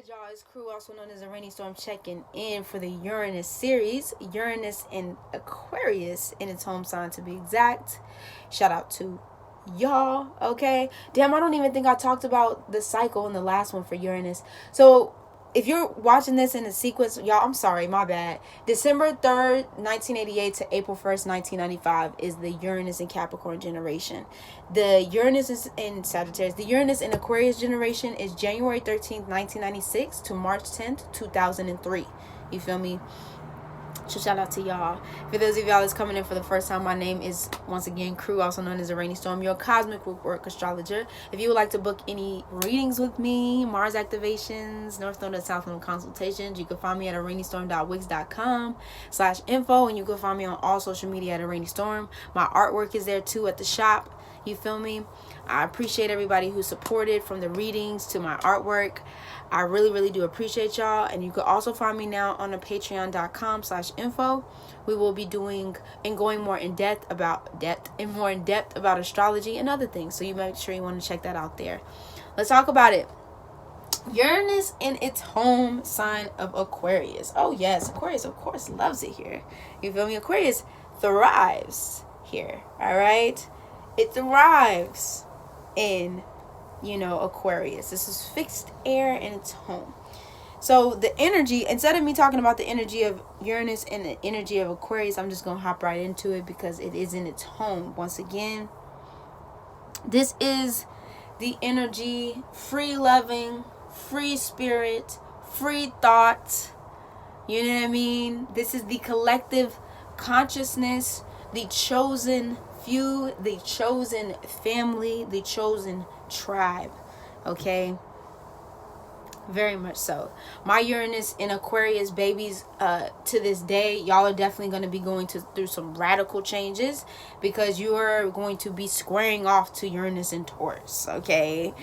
good, y'all? It's Crew, also known as Araneae Storm, checking in for the Uranus series. Uranus in Aquarius in its home sign, to be exact. Shout out to y'all, okay? Damn, I don't even think I talked about the cycle in the last one for Uranus. So if you're watching this in a sequence, y'all, I'm sorry, my bad. December 3rd, 1988 to April 1st, 1995 is the Uranus in Capricorn generation. The Uranus is in Sagittarius. The Uranus in Aquarius generation is January 13th, 1996 to March 10th, 2003. You feel me? So shout out to y'all. For those of y'all that's coming in for the first time, my name is, once again, Crew, also known as Araneae Storm, your Cosmic Rootwork astrologer. If you would like to book any readings with me, Mars activations, North Node and South Node consultations, you can find me at araneastorm.wix.com/info, and you can find me on all social media at Araneae Storm. My artwork is there too at the shop. You feel me? I appreciate everybody who supported, from the readings to my artwork. I really, really do appreciate y'all. And you can also find me now on the patreon.com/info. We will be doing and going more in depth about astrology and other things. So you make sure you want to check that out there. Let's talk about it. Uranus in its home sign of Aquarius. Oh yes, Aquarius of course loves it here. You feel me? Aquarius thrives here. All right. It thrives in, Aquarius. This is fixed air in its home. So the energy, instead of me talking about the energy of Uranus and the energy of Aquarius, I'm just going to hop right into it because it is in its home. Once again, this is the energy, free loving, free spirit, free thought. You know what I mean? This is the collective consciousness, the chosen few, the chosen family, the chosen tribe. Okay, very much so. My Uranus in Aquarius babies, to this day, y'all are definitely going to be going through some radical changes, because you are going to be squaring off to Uranus in Taurus. Okay,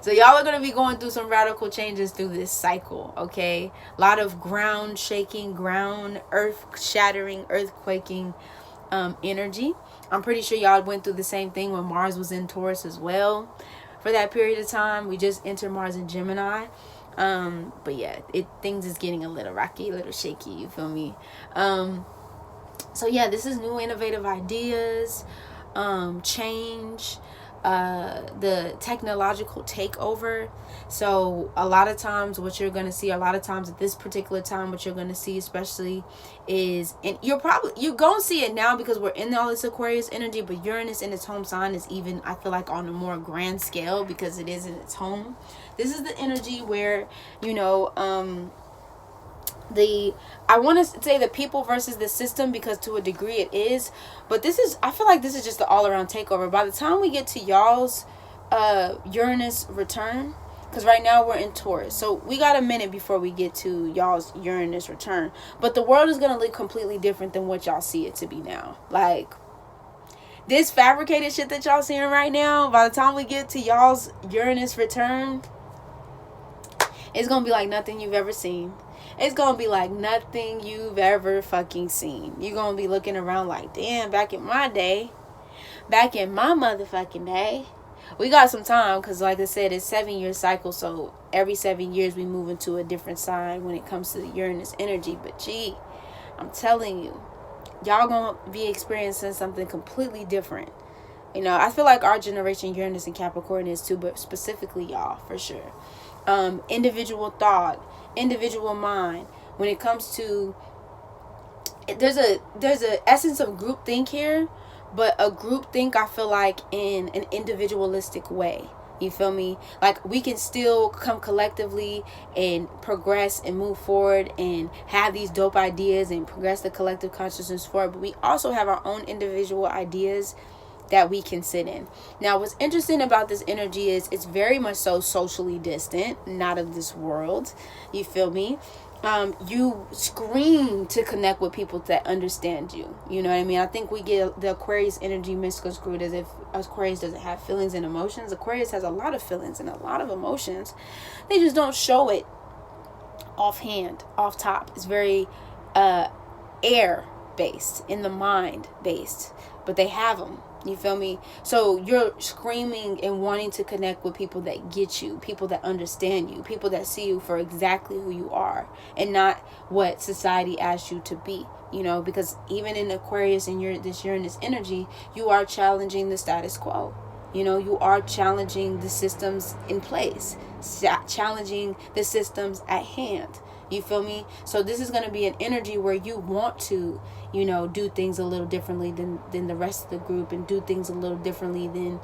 so y'all are going to be going through some radical changes through this cycle. Okay, a lot of ground shaking, earth shattering, earthquaking energy. I'm pretty sure y'all went through the same thing when Mars was in Taurus as well. For that period of time, we just entered Mars in Gemini. But yeah, things is getting a little rocky, a little shaky. You feel me? So yeah, this is new innovative ideas, change, the technological takeover. So a lot of times what you're going to see, at this particular time, what you're going to see especially is, and you're going to see it now because we're in all this Aquarius energy, but Uranus in its home sign is even, I feel like, on a more grand scale because it is in its home. This is the energy where, I want to say the people versus the system, because to a degree it is, but I feel like this is just the all-around takeover. By the time we get to y'all's Uranus return, because right now we're in Taurus, so we got a minute before we get to y'all's Uranus return, but the world is going to look completely different than what y'all see it to be now. Like, this fabricated shit that y'all seeing right now, by the time we get to y'all's Uranus return, it's going to be like nothing you've ever seen. It's going to be like nothing you've ever fucking seen. You're going to be looking around like, damn, back in my motherfucking day. We got some time because, like I said, it's 7-year cycle. So every 7 years we move into a different sign when it comes to the Uranus energy. But gee, I'm telling you, y'all going to be experiencing something completely different. I feel like our generation, Uranus and Capricorn is too, but specifically y'all, for sure. Individual thought, individual mind. When it comes to, there's a essence of group think here, but a group think, I feel like, in an individualistic way. You feel me? Like, we can still come collectively and progress and move forward and have these dope ideas and progress the collective consciousness forward, but we also have our own individual ideas that we can sit in. Now, what's interesting about this energy is it's very much so socially distant, not of this world. You feel me? You scream to connect with people that understand you. You know what I mean? I think we get the Aquarius energy misconstrued as if Aquarius doesn't have feelings and emotions. Aquarius has a lot of feelings and a lot of emotions. They just don't show it offhand, off top. It's very air based, in the mind based, but they have them. You feel me? So you're screaming and wanting to connect with people that get you, people that understand you, people that see you for exactly who you are and not what society asks you to be. You know, because even in Aquarius and this Uranus energy, you are challenging the status quo. You know, you are challenging the systems in place, challenging the systems at hand. You feel me? So this is going to be an energy where you want to, you know, do things a little differently than the rest of the group, and do things a little differently than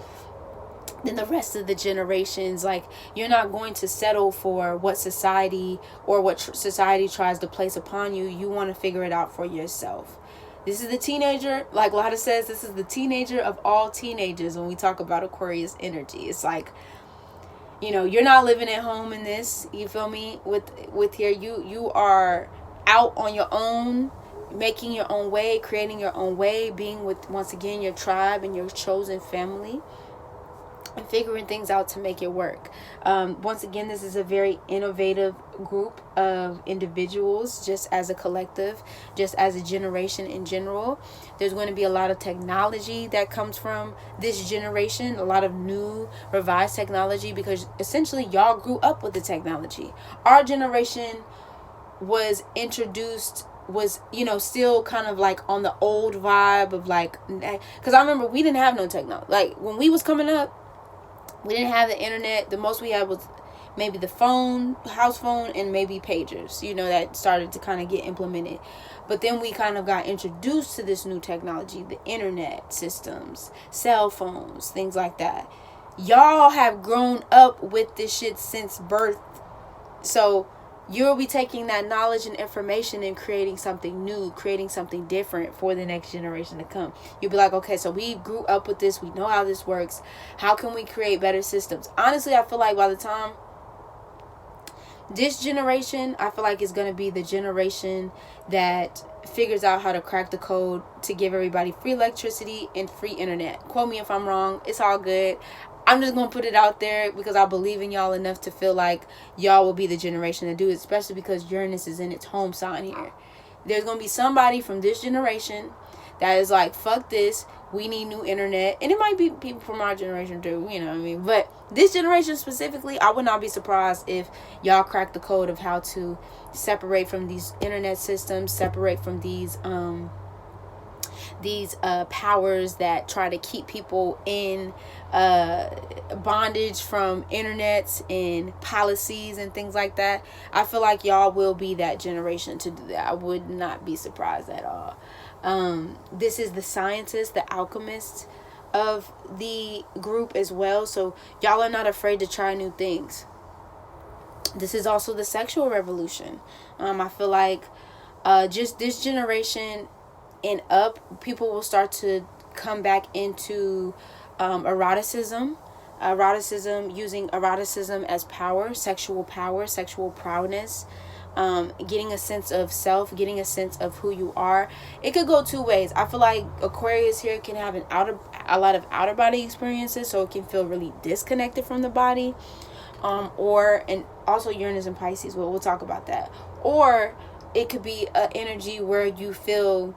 the rest of the generations. Like, you're not going to settle for what society or what society tries to place upon you. You want to figure it out for yourself. This is the teenager, like Lada says, this is the teenager of all teenagers when we talk about Aquarius energy. It's like, you know, you're not living at home in this, you feel me, with here. You are out on your own, making your own way, creating your own way, being with, once again, your tribe and your chosen family, and figuring things out to make it work. Once again, this is a very innovative group of individuals, just as a collective, just as a generation in general. There's going to be a lot of technology that comes from this generation, a lot of new revised technology, because essentially y'all grew up with the technology. Our generation was introduced, was, you know, still kind of like on the old vibe of like, because I remember we didn't have no technology. Like, when we was coming up, we didn't have the internet. The most we had was maybe the phone, house phone, and maybe pagers, you know, that started to kind of get implemented. But then we kind of got introduced to this new technology, the internet systems, cell phones, things like that. Y'all have grown up with this shit since birth. So you'll be taking that knowledge and information and creating something new, creating something different for the next generation to come. You'll be like, okay, so we grew up with this. We know how this works. How can we create better systems? Honestly, I feel like by the time this generation, I feel like it's going to be the generation that figures out how to crack the code to give everybody free electricity and free internet. Quote me if I'm wrong. It's all good. I'm just going to put it out there because I believe in y'all enough to feel like y'all will be the generation to do it, especially because Uranus is in its home sign here. There's going to be somebody from this generation that is like, fuck this, we need new internet. And it might be people from our generation too, you know what I mean? But this generation specifically, I would not be surprised if y'all crack the code of how to separate from these internet systems, separate from these powers that try to keep people in bondage from internets and policies and things like that. I feel like y'all will be that generation to do that. I would not be surprised at all. This is the scientists, the alchemists of the group as well. So y'all are not afraid to try new things. This is also the sexual revolution. I feel like just this generation and up, people will start to come back into eroticism, using eroticism as power, sexual prowess, getting a sense of self, getting a sense of who you are. It could go two ways. I feel like Aquarius here can have a lot of outer body experiences, so it can feel really disconnected from the body, and also Uranus and Pisces. We'll talk about that. Or it could be an energy where you feel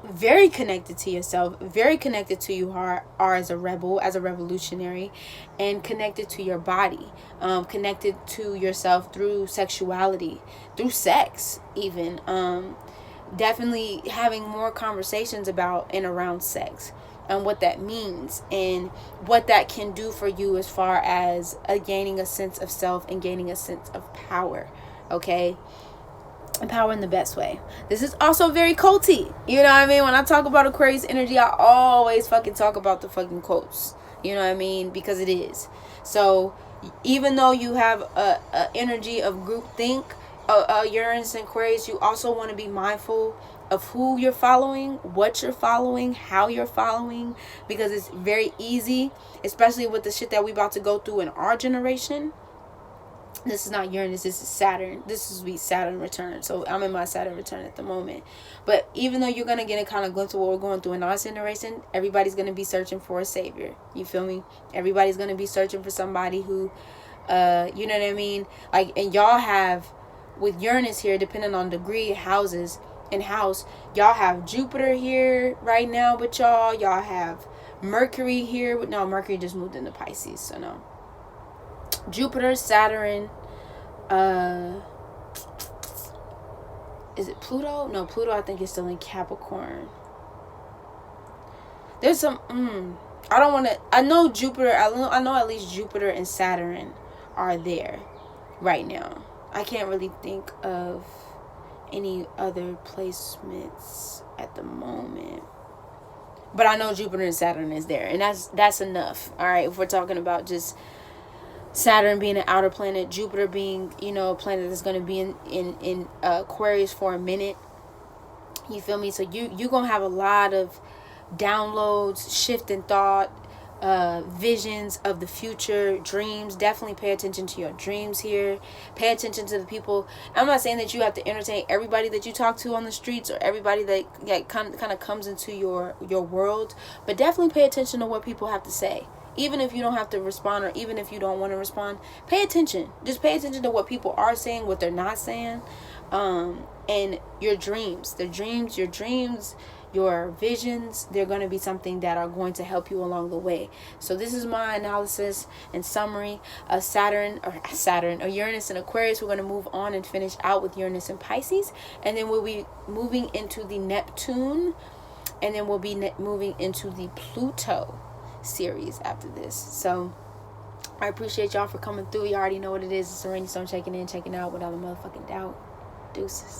very connected to yourself, very connected to you are as a rebel, as a revolutionary, and connected to your body, connected to yourself through sexuality, through sex even, definitely having more conversations about and around sex and what that means and what that can do for you as far as gaining a sense of self and gaining a sense of power. Okay, and power in the best way. This is also very culty. You know what I mean? When I talk about Aquarius energy, I always fucking talk about the fucking quotes. You know what I mean? Because it is. So even though you have a energy of groupthink, Uranus and Aquarius, you also want to be mindful of who you're following, what you're following, how you're following, because it's very easy, especially with the shit that we about to go through in our generation. This is not Uranus, this is Saturn. This is Saturn return. So I'm in my Saturn return at the moment. But even though you're going to get a kind of glimpse of what we're going through in our generation, everybody's going to be searching for a savior. You feel me? Everybody's going to be searching for somebody who, you know what I mean? Like, and y'all have, with Uranus here, depending on degree, houses, in house, y'all have Jupiter here right now with y'all. Y'all have Mercury here. No, Mercury just moved into Pisces, so no. Jupiter, Saturn, is it Pluto? No, Pluto I think is still in Capricorn. There's some I don't want to, I know Jupiter, I know at least Jupiter and Saturn are there right now. I can't really think of any other placements at the moment, but I know Jupiter and Saturn is there, and that's enough. All right, if we're talking about just Saturn being an outer planet, Jupiter being, you know, a planet that's going to be in Aquarius for a minute, you feel me? So you gonna have a lot of downloads, shift in thought, visions of the future, dreams. Definitely pay attention to your dreams here. Pay attention to the people. I'm not saying that you have to entertain everybody that you talk to on the streets or everybody that kind of comes into your world, but definitely pay attention to what people have to say. Even if you don't have to respond, or even if you don't want to respond, pay attention. Just pay attention to what people are saying, what they're not saying, and your dreams, your visions, they're going to be something that are going to help you along the way. So this is my analysis and summary of Uranus and Aquarius. We're going to move on and finish out with Uranus and Pisces, and then we'll be moving into the Neptune, and then we'll be moving into the Pluto series after this. So I appreciate y'all for coming through. You already know what it is. It's a rainy storm, checking in, checking out without a motherfucking doubt. Deuces.